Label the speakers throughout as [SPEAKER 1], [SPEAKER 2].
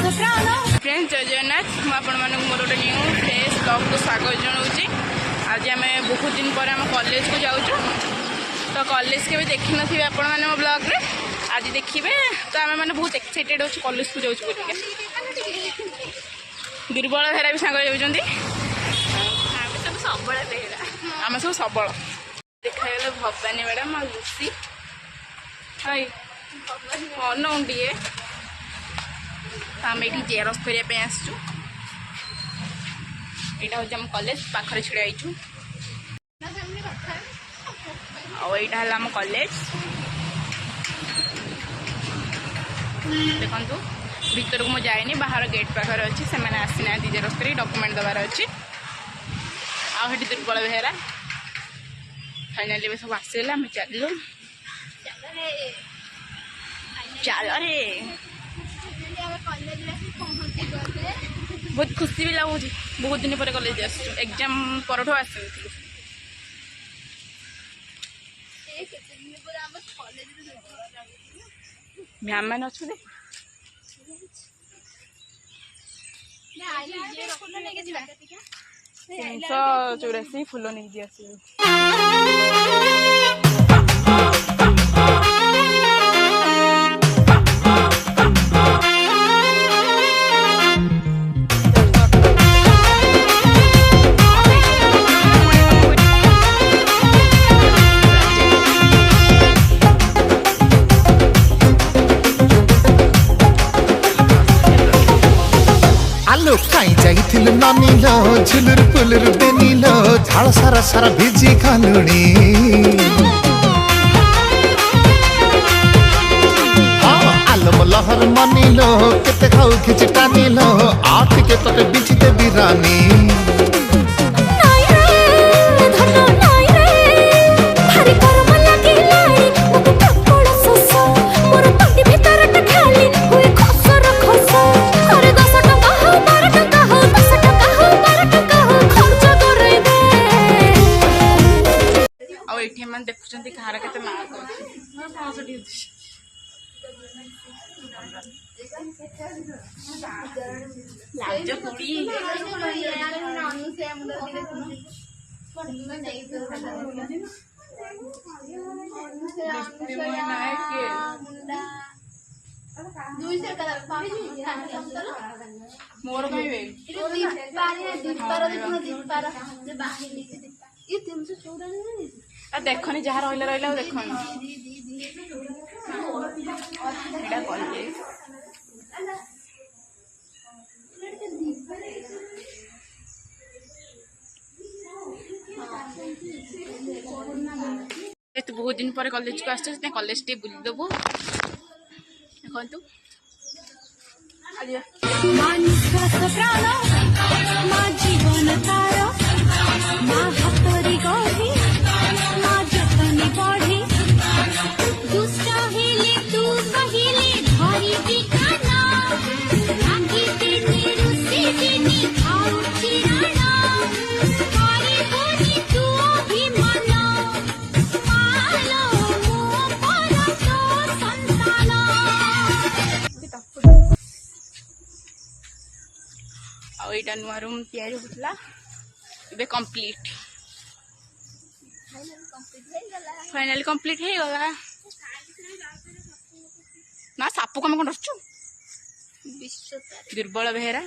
[SPEAKER 1] Friends जय जगन्नाथ मुझे मोर गोटे न्यू फ्रेश ब्लॉग को स्वागत जनाऊँगी। आज आम बहुत दिन पर आम कॉलेज को जाऊँ तो कॉलेज के देखी नथिबे आपण माने मो ब्लॉग रे आज देखिए तो आम मैंने बहुत एक्साइटेड अच्छे कॉलेज को जाऊँ बोलिके दुर्बल बेहरा भी सांग जाऊँगी आम सब सबल देखा भवानी मैडम और लुसी हाई अनौंडिए आम ये जेरक्स करने आसचु यहाँ हूँ आम कॉलेज पाखे छिड़ा होइछु आईटा है आम कॉलेज देखु भीतर को मुझे जाए बाहर गेट पाखे अच्छी से आसीना जेरक्स कर डॉक्यूमेंट दबार अच्छी आठ दुर्बल बेहरा फाइनाली सब आसगला आम चलू चल रे बहुत खुशी भी लगुच बहुत दिन पर कॉलेज एग्जाम पर आस मैम मैंने अच्छे 384 फुल नहीं दिया
[SPEAKER 2] कहीं जाइथिलु नानीलो झुलुर पुलुर बेनीलो झाड़ सारा सारा भिजी खालुणी हाँ आलम लहर मानिलो केते खाऊ खिच टानिलो आठ के तोते बिछते बिरानी
[SPEAKER 1] देखुं कहार के मार्क मोर देखनी जहाँ रहा रहा देखनी कॉलेज तो बहुत दिन पर कॉलेज को आस कॉलेज टे बुली देबू देखु आईटा नुआ रूम तैयारी होता कंप्लीट फाइनली कंप्लीट हो गला ना साप को कौन रचु दुर्बल बेहरा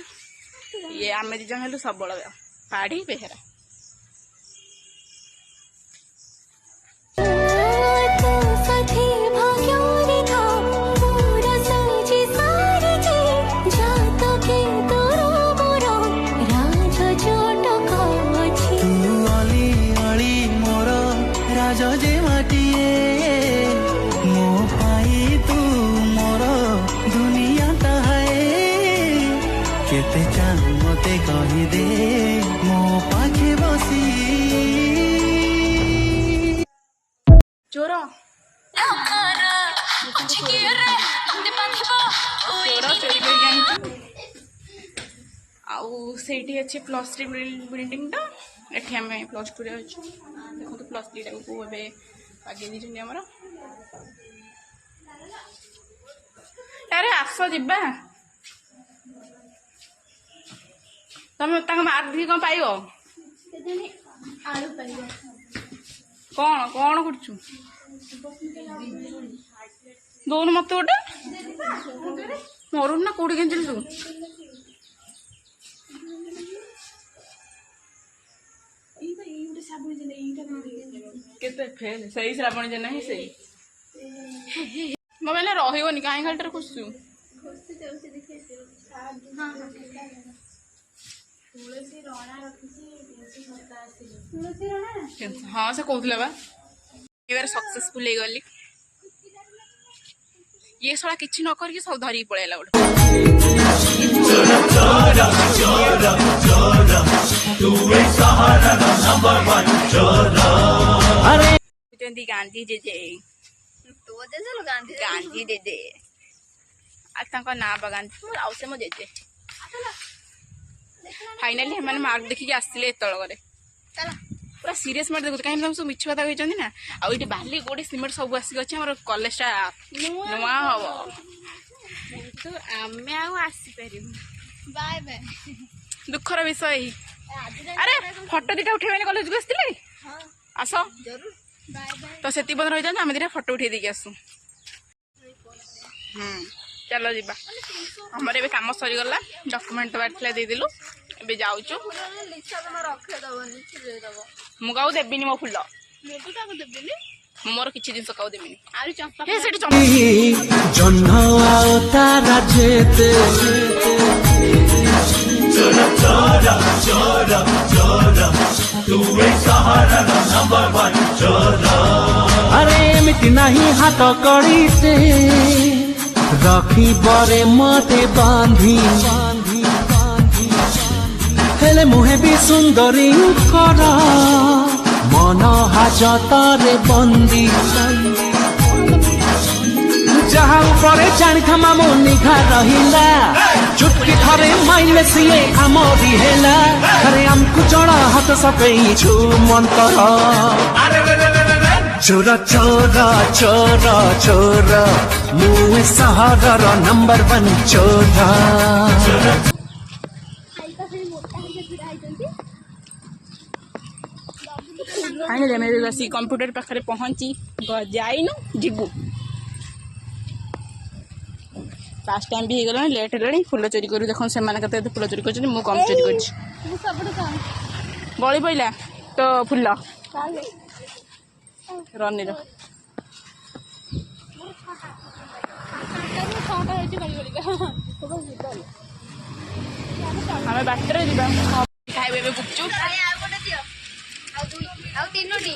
[SPEAKER 1] ये आम दिज हेलु सबल पाढ़ी बेहरा
[SPEAKER 2] मते कही दे मो पाखे बसी
[SPEAKER 1] चोर चोरी अच्छे +3 बिल्डिंग टा एठी हमें +2 रे अच्छे देखो तो +3 टाइम को एबे आगे दीजन हमर अरे आस जिबा ତମେ ତାଙ୍କ ମାର୍କ ଦେଖି କଣ ପାଇବ?
[SPEAKER 3] ଆଳୁ ପାଇବ।
[SPEAKER 1] କଣ କଣ କରୁଛୁ? ଦଉନୁ ମତେ ଗୋଟେ। ମରୁନ ନା କୋଉଠି କେଞ୍ଚିଲୁ ତୁ? କେତେ ଫେଲ ସେଇ ଶ୍ରାବଣ ଯେ ନାହିଁ ସେଇ ମୋ ମାନେ ରହିବନି କାହିଁ ଖାଲିଟାରେ ଖୁସୁଛୁ। ହଁ ସେ କହୁଥିଲା ବା ଏବାରେ ସକ୍ସେସଫୁଲ ହେଇଗଲି। ଇଏ ଶଳା କିଛି ନ କରିକି ସବୁ ଧରିକି ପଳେଇଲା ଗୋଟେ। ଗାନ୍ଧୀ ଜେଜେ ଗାନ୍ଧୀ ଜେଜେ ଆଉ ତାଙ୍କ ନାଁ ବା ଗାନ୍ଧୀ ଆଉ ସେ ମୋ ଜେଜେ। ଫାଇନାଲି ସେମାନେ ମାର୍କ ଦେଖିକି ଆସିଥିଲେ ଏତଳକରେ ପୁରା ସିରିୟସ୍ ମାର୍କ ଦେଖୁଛୁ କାହିଁକି ସବୁ ମିଛ କଥା କହିଛନ୍ତି ନା। ଆଉ ଏଠି ବାଲି ଗୋଡ଼ି ସିମେଣ୍ଟ ସବୁ ଆସିକି ଅଛି ଆମର କଲେଜଟା ନୂଆ ହବ ତ ଆମେ ଆଉ ଆସିପାରିବୁ।
[SPEAKER 3] Bye bye.
[SPEAKER 1] ଦୁଃଖର ବିଷୟ ଏହି। ଆରେ ଫଟୋ ଦିଟା ଉଠେଇବେନି କଲେଜକୁ ଆସିଥିଲେ ଆସ ତ ସେତିକି ପର୍ଯ୍ୟନ୍ତ ରହିଯାନ୍ତୁ ଆମେ ଦିଟା ଫଟୋ ଉଠେଇ ଦେଇକି ଆସୁ। ଚାଲ ଯିବା। ଆମର ଏବେ କାମ ସରିଗଲା ଡକୁମେଣ୍ଟ ଦବାର ଥିଲା ଦେଇଦେଲୁ ଏବେ ଯାଉଛୁ। ମୁଁ କାହାକୁ ଦେବିନି ମୋ ଫୁଲ ମୁଁ ମୋର କିଛି ଜିନିଷ କାହାକୁ ଦେବିନି। ସେଠି
[SPEAKER 2] ଜହ୍ନ ଆଉ ତାରା ଯେତେ ଆରେ ଏମିତି ନାହିଁ ହାତ କଡ଼ିତେ ରଖିବରେ ମତେ ବାନ୍ଧି ହେଲେ ମୁହେଁ ବି ସୁନ୍ଦରୀଙ୍କର ମନ ହାଜତରେ ବନ୍ଦୀ ଯାହା ଉପରେ ଜାଣିଥା ମାମୁ ନିଘା ରହିଲା ଚୁଟକି ଥରେ ମାଇଲେ ସିଏ ଆମରି ହେଲା ଥରେ ଆମକୁ ଜଣା ହାତ ସପେଇଛୁ ମନ୍ତର ଚୋର ଚୋର ଚୋର ଚୋର ମୁଁ ଏ ସହରର ନମ୍ବର 1 ଚୋର।
[SPEAKER 1] फाइनली ଆମେ ଆସି କମ୍ପ୍ୟୁଟର ପାଖରେ ପହଞ୍ଚି ଯାଇନୁ ଯିବୁ। ଫାଷ୍ଟ ଟାଇମ୍ ବି ହେଇଗଲାଣି ଲେଟ୍ ହେଲାଣି। ଫୁଲ ଚୋରି କରୁ ଦେଖନ୍ତୁ ସେମାନେ କେତେ କେତେ ଫୁଲ ଚୋରି କରୁଛନ୍ତି ମୁଁ କମ୍ ଚୋରି କରିଛି। ବଳି ପଇଲା ତ ଫୁଲ ରନିର ଆମେ ବାଟରେ ଯିବା ଖାଇବେ ଏବେ ଗୁପଚୁପ୍।
[SPEAKER 3] ଆଉ ତିନୋଟି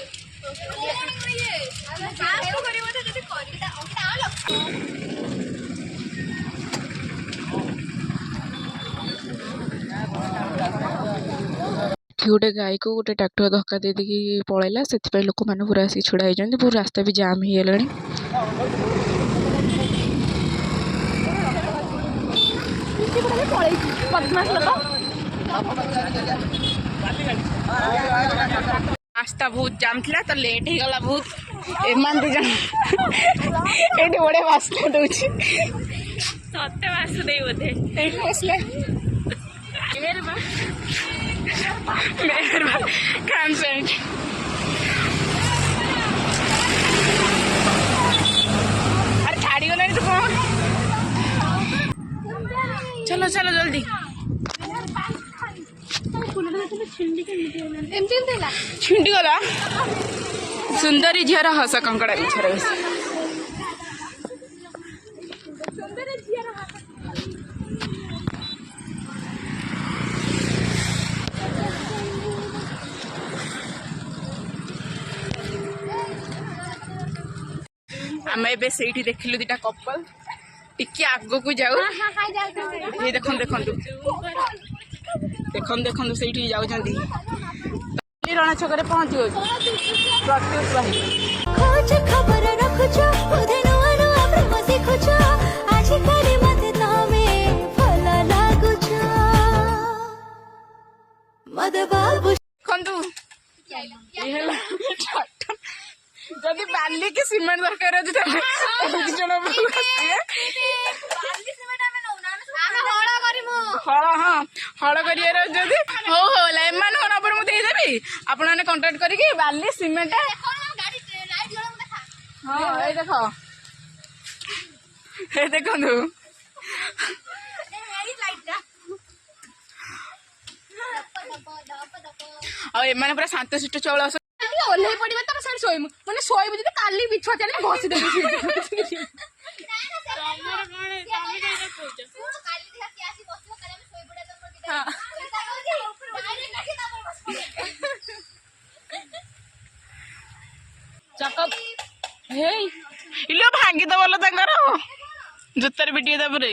[SPEAKER 1] ଗୋଟେ ଗାଈକୁ ଗୋଟେ ଟ୍ରାକ୍ଟର ଧକ୍କା ଦେଇକି ପଳେଇଲା ସେଥିପାଇଁ ଲୋକମାନେ ପୁରା ଆସିକି ଛିଡ଼ା ହେଇଛନ୍ତି। ପୁରା ରାସ୍ତା ବି ଜାମ୍ ହେଇଗଲାଣି। ରାସ୍ତା ବହୁତ ଜାମ୍ ଥିଲା ତ ଲେଟ୍ ହେଇଗଲା ବହୁତ। ଏମାନେ ଦି ଜଣ ଏଇଠି ବଢ଼ିଆ ବାସ୍ନା ଦଉଛି ସତେ ବାସ୍ନା ଦେଇ ବୋଧେ ଏଇଠି ବସିଲେ अरे छाड़ी गलानी तो कौन चलो चलो जल्दी छिंडी गला सुंदरी झीर हस कंकड़ा बिछर आम ए देखिलु दीटा कपल टिके आगो को जाऊ देखु देखु देखु देखु से रण छक पहुंची जदि बाली के सीमेंट दरकार अच्छे हल हाँ ହଳ କରିବାର ଯଦି ହଉ ହଉ ଏମାନଙ୍କ ନମ୍ବର ମୁଁ ଦେଇଦେବି ଆପଣମାନେ କଣ୍ଟାକ୍ଟ କରିକି ବାଲି ସିମେଣ୍ଟ ହଁ ଏଇ ଦେଖ ଏ ଦେଖନ୍ତୁ ଆଉ ଏମାନେ ପୁରା ଶାନ୍ତଶିଷ୍ଟ ଚାଉଳ ଓହ୍ଲେଇ ପଡିବା ତମ ସାର୍ ଶୋଇବୁ ମାନେ ଶୋଇବୁ ଯଦି କାଲି ବିଛୁଆ ଚାଲେ ଘଷି ଦେବି ହେଇ ଇଲୋ ଭାଙ୍ଗିଦବ ଲୋ ତାଙ୍କର ଜୋତାରେ ପିଟିଏ ତାପରେ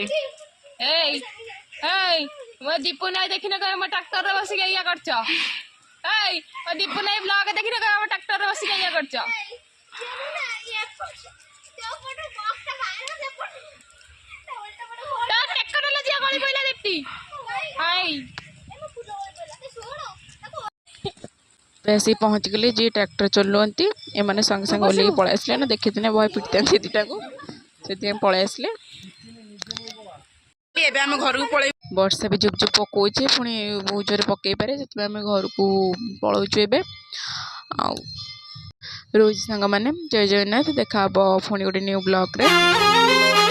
[SPEAKER 4] ଏଇ ଏଇ ମୋ ଦୀପୁ ନାଇ ଦେଖିନ କହ ମୋ ଟ୍ରାକ୍ଟରରେ ବସିକି ଇয়া କରଛ ଏଇ ମୋ ଦୀପୁ ନାଇ ବ୍ଲଗ ଦେଖିନ କହ ମୋ ଟ୍ରାକ୍ଟରରେ ବସିକି ଇয়া କରଛ ଟେକ୍ନୋଲୋଜି ଗଳି ପଇଲା ଦୀପ୍ତି ଏଇ
[SPEAKER 1] ଆସିକି ପହଞ୍ଚିଗଲେ ଯିଏ ଟ୍ରାକ୍ଟର ଚଲାନ୍ତି ଏମାନେ ସାଙ୍ଗେ ସାଙ୍ଗେ ଓହ୍ଲେଇକି ପଳେଇ ଆସିଲେ ନା ଦେଖିଥିଲେ ବହେ ପିଟିଥାନ୍ତି ଦୁଇଟାକୁ ସେଥିପାଇଁ ପଳେଇ ଆସିଲେ ଏବେ ଆମେ ଘରକୁ ପଳେଇ ବର୍ଷା ବି ଝୁପ ଝୁପ ପକଉଛି ପୁଣି ବହୁତ ଜୋରେ ପକେଇ ପାରେ ସେଥିପାଇଁ ଆମେ ଘରକୁ ପଳାଉଛୁ ଏବେ ଆଉ ରହୁଛି ସାଙ୍ଗମାନେ ଜୟ ଜଗନ୍ନାଥ ଦେଖା ହବ ପୁଣି ଗୋଟେ ନ୍ୟୁ ବ୍ଲଗରେ।